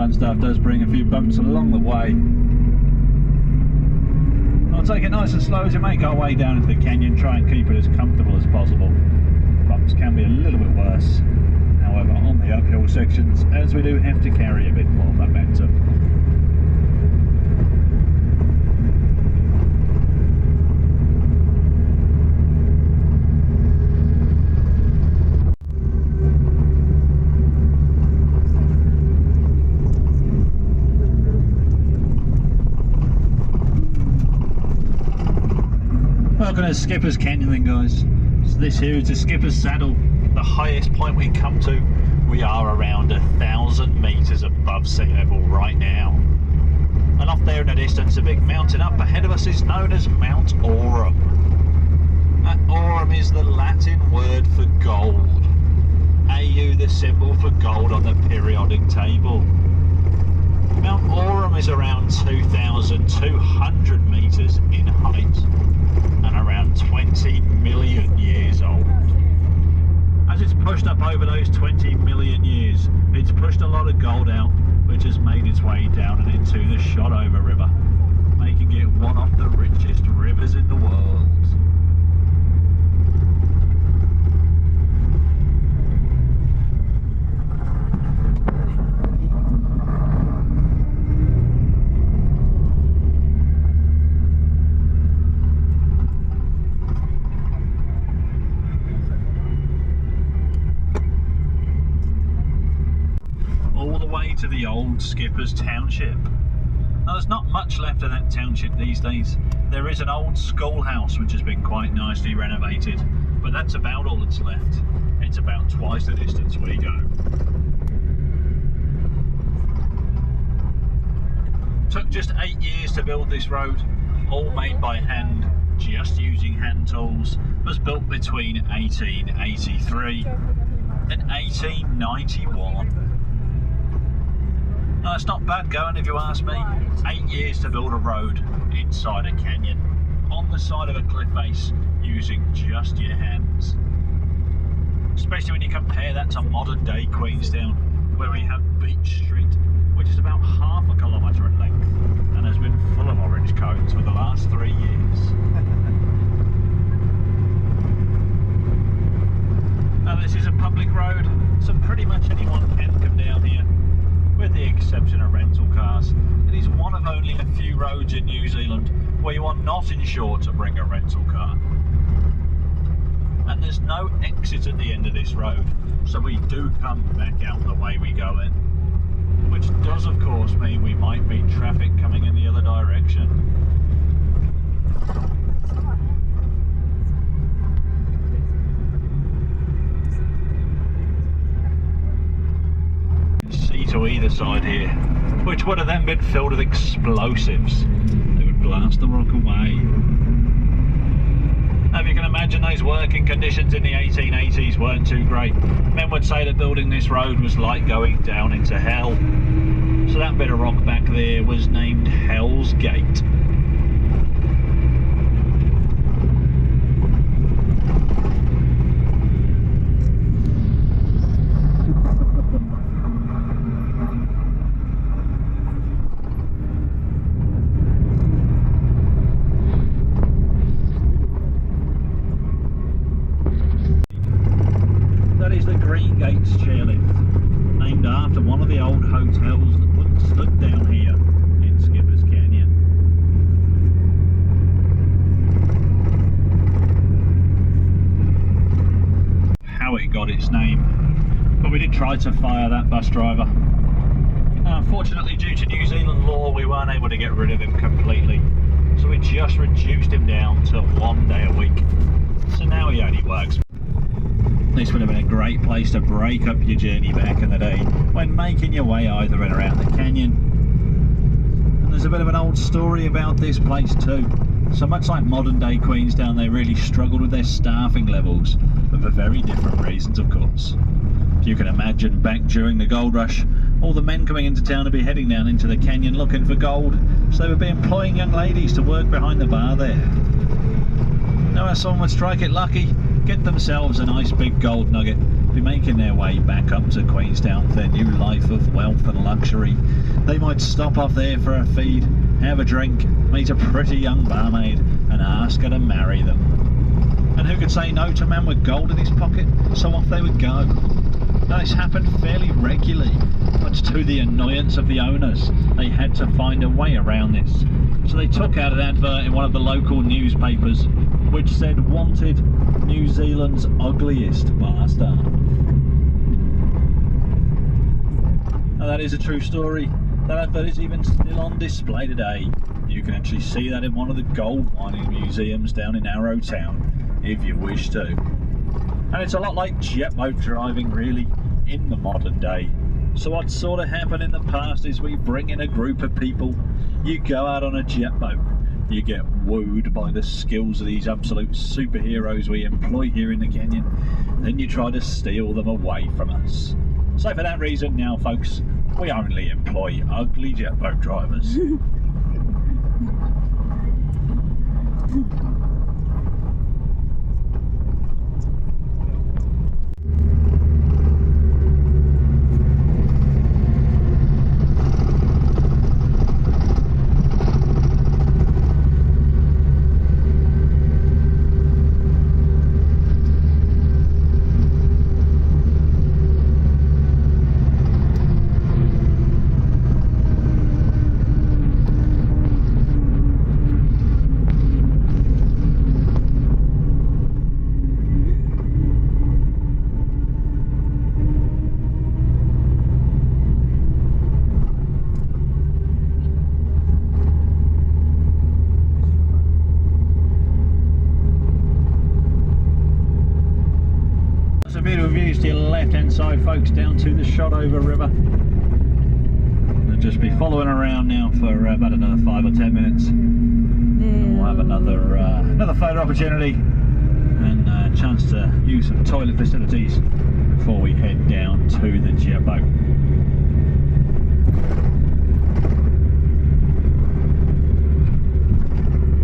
fun stuff does bring a few bumps along the way. I'll take it nice and slow as we make our way down into the canyon, try and keep it as comfortable as possible. Bumps can be a little bit worse, however, on the uphill sections, as we do have to carry a bit more momentum. Welcome to Skipper's Canyon then, guys. So this here is the Skipper's Saddle, the highest point we come to. We are around 1,000 metres above sea level right now. And off there in the distance, a big mountain up ahead of us is known as Mount Aurum. Aurum is the Latin word for gold. Au, the symbol for gold on the periodic table. Mount Aurum is around 2,200 metres in height and around 20 million years old. As it's pushed up over those 20 million years, it's pushed a lot of gold out, which has made its way down and into the Shotover River, making it one of the richest rivers in the world. To the old Skipper's Township. Now, there's not much left of that township these days. There is an old schoolhouse which has been quite nicely renovated, but that's about all that's left. It's about twice the distance we go. Took just 8 years to build this road, all made by hand, just using hand tools. Was built between 1883 and 1891. No, it's not bad going if you ask me. 8 years to build a road inside a canyon, on the side of a cliff face, using just your hands. Especially when you compare that to modern day Queenstown, where we have Beach Street, which is about half a kilometre in length, and has been full of orange cones for the last 3 years. Now this is a public road, so pretty much anyone can come down here, with the exception of rental cars. It is one of only a few roads in New Zealand where you are not insured to bring a rental car. And there's no exit at the end of this road, so we do come back out the way we go in. Which does of course mean we might meet traffic coming in the other direction. To either side here, which would have then been filled with explosives that would blast the rock away. Now, if you can imagine, those working conditions in the 1880s weren't too great. Men would say that building this road was like going down into hell. So that bit of rock back there was named Hell's Gate. Hotels that once stood down here in Skipper's Canyon. How it got its name, but we did try to fire that bus driver. Unfortunately, due to New Zealand law, we weren't able to get rid of him completely, so we just reduced him down to 1 day a week. So now he only works. This would have been a great place to break up your journey back in the day when making your way either in or around the canyon. And there's a bit of an old story about this place too. So much like modern day Queenstown, they really struggled with their staffing levels, but for very different reasons of course. If you can imagine, back during the gold rush, all the men coming into town would be heading down into the canyon looking for gold, so they would be employing young ladies to work behind the bar there. Now as someone would strike it lucky, get themselves a nice big gold nugget, be making their way back up to Queenstown for their new life of wealth and luxury. They might stop off there for a feed, have a drink, meet a pretty young barmaid and ask her to marry them. And who could say no to a man with gold in his pocket? So off they would go. Now this happened fairly regularly, but to the annoyance of the owners, they had to find a way around this. So they took out an advert in one of the local newspapers which said, "Wanted, New Zealand's ugliest bar staff." Now that is a true story. That advert is even still on display today. You can actually see that in one of the gold mining museums down in Arrowtown, if you wish to. And it's a lot like jet boat driving really, in the modern day. So what sort of happened in the past is we bring in a group of people, you go out on a jet boat, you get wooed by the skills of these absolute superheroes we employ here in the canyon, then you try to steal them away from us. So for that reason now folks, we only employ ugly jet boat drivers. Beautiful views to your left hand side folks, down to the Shotover River. We'll just be following around now for about another 5 or 10 minutes. And we'll have another photo opportunity and a chance to use some toilet facilities before we head down to the jet boat.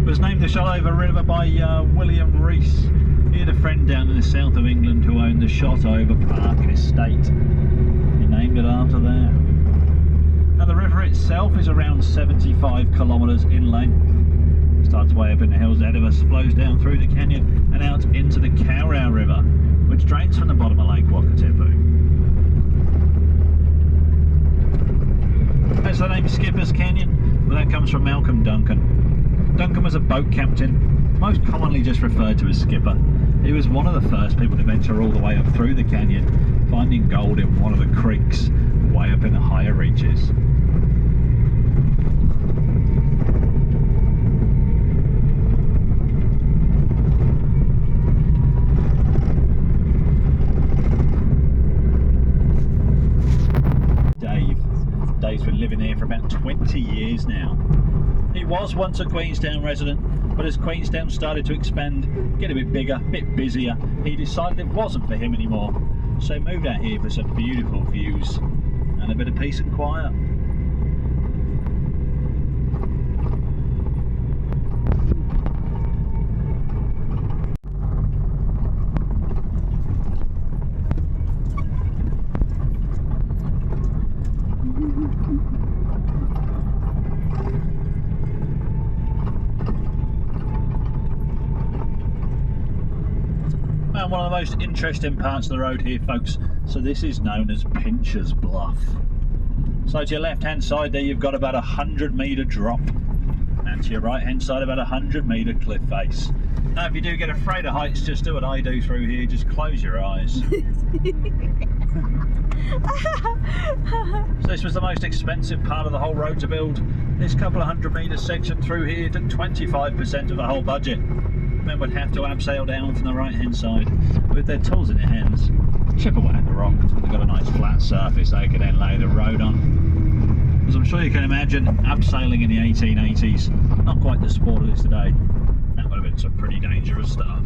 It was named the Shotover River by William Rees. He had a friend down in the south of England who owned the Shotover Park estate. He named it after that. Now the river itself is around 75 kilometres in length. Starts way up in the hills ahead of us, flows down through the canyon and out into the Kawerau River, which drains from the bottom of Lake Wakatipu. That's the name Skipper's Canyon, well that comes from Malcolm Duncan. Duncan was a boat captain, most commonly just referred to as skipper. He was one of the first people to venture all the way up through the canyon, finding gold in one of the creeks way up in the higher reaches. Dave's been living there for about 20 years now. He was once a Queenstown resident, but as Queenstown started to expand, get a bit bigger, a bit busier, he decided it wasn't for him anymore. So he moved out here for some beautiful views and a bit of peace and quiet. And one of the most interesting parts of the road here folks, so this is known as Pincher's Bluff. So to your left hand side there you've got about a 100-metre drop, and to your right hand side about a 100-metre cliff face. Now if you do get afraid of heights, just do what I do through here, just close your eyes. So this was the most expensive part of the whole road to build. This couple of 100-metre section through here took 25% of the whole budget. Men would have to abseil down from the right hand side with their tools in their hands, chip away at the rock until they've got a nice flat surface they can then lay the road on. As I'm sure you can imagine, abseiling in the 1880s, not quite the sport it is today. That would have been some pretty dangerous stuff.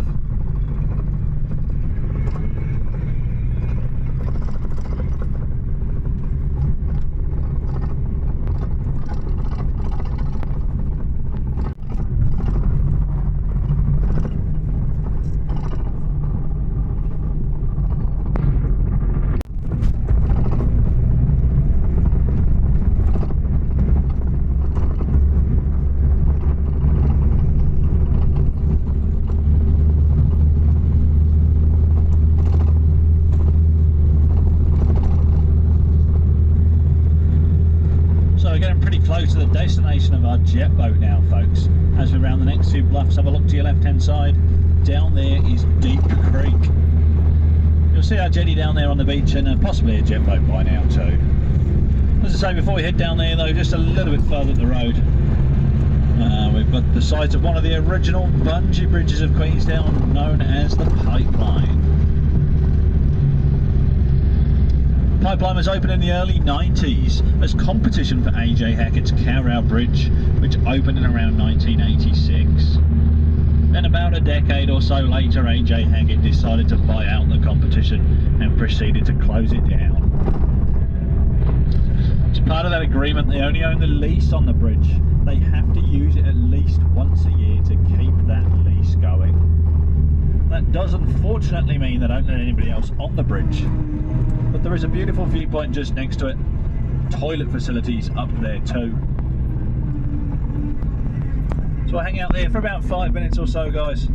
destination of our jet boat now, folks. As we round the next two bluffs, have a look to your left hand side. Down there is Deep Creek. You'll see our jetty down there on the beach, and possibly a jet boat by now too. As I say, before we head down there though, just a little bit further up the road, we've got the site of one of the original bungee bridges of Queenstown, known as the Pipeline. Pipeline was opened in the early 90s as competition for AJ Hackett's Cowrow Bridge, which opened in around 1986. Then about a decade or so later, AJ Hackett decided to buy out the competition and proceeded to close it down. As part of that agreement, they only own the lease on the bridge. They have to use it at least once a year to keep that lease going. That does unfortunately mean they don't let anybody else on the bridge, but there is a beautiful viewpoint just next to it. Toilet facilities up there too. So I'll hang out there for about 5 minutes or so, guys.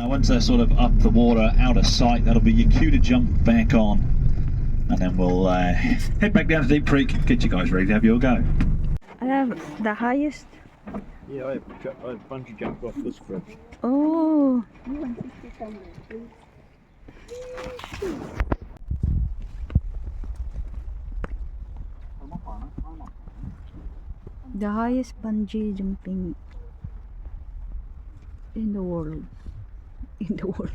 Once they're sort of up the water, out of sight, that'll be your cue to jump back on, and then we'll head back down to Deep Creek, get you guys ready to have your go. I have the highest. Yeah, I bungee jumped off this bridge. Oh, the highest bungee jumping in the world. In the world.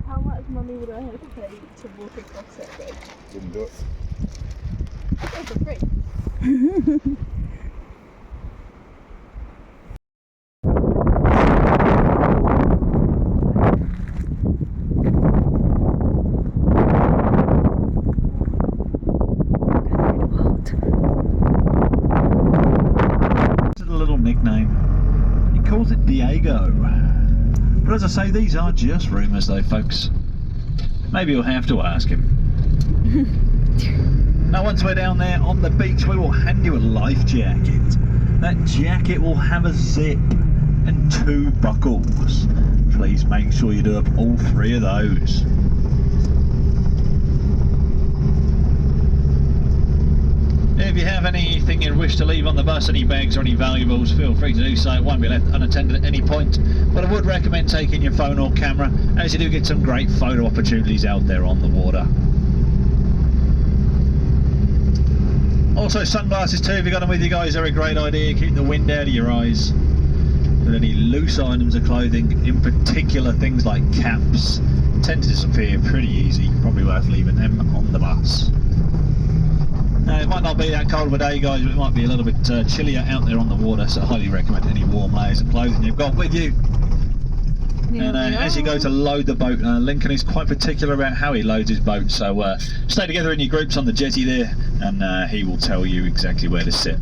How much money would I have to pay to walk across that bridge? Didn't do it. Oh, for free. It's a little nickname. He calls it Diego. But as I say, these are just rumours though, folks. Maybe you'll have to ask him. Now once we're down there on the beach, we will hand you a life jacket. That jacket will have a zip and 2 buckles. Please make sure you do up all 3 of those. If you have anything you wish to leave on the bus, any bags or any valuables, feel free to do so. It won't be left unattended at any point. But I would recommend taking your phone or camera, as you do get some great photo opportunities out there on the water. Also sunglasses too, if you've got them with you guys, they're a great idea. Keep the wind out of your eyes. But any loose items of clothing, in particular things like caps, tend to disappear pretty easy. Probably worth leaving them on the bus. It might not be that cold of a day, guys, but it might be a little bit chillier out there on the water, so I highly recommend any warm layers of clothing you've got with you. And as you go to load the boat, Lincoln is quite particular about how he loads his boat, so stay together in your groups on the jetty there, and he will tell you exactly where to sit.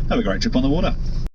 Have a great trip on the water.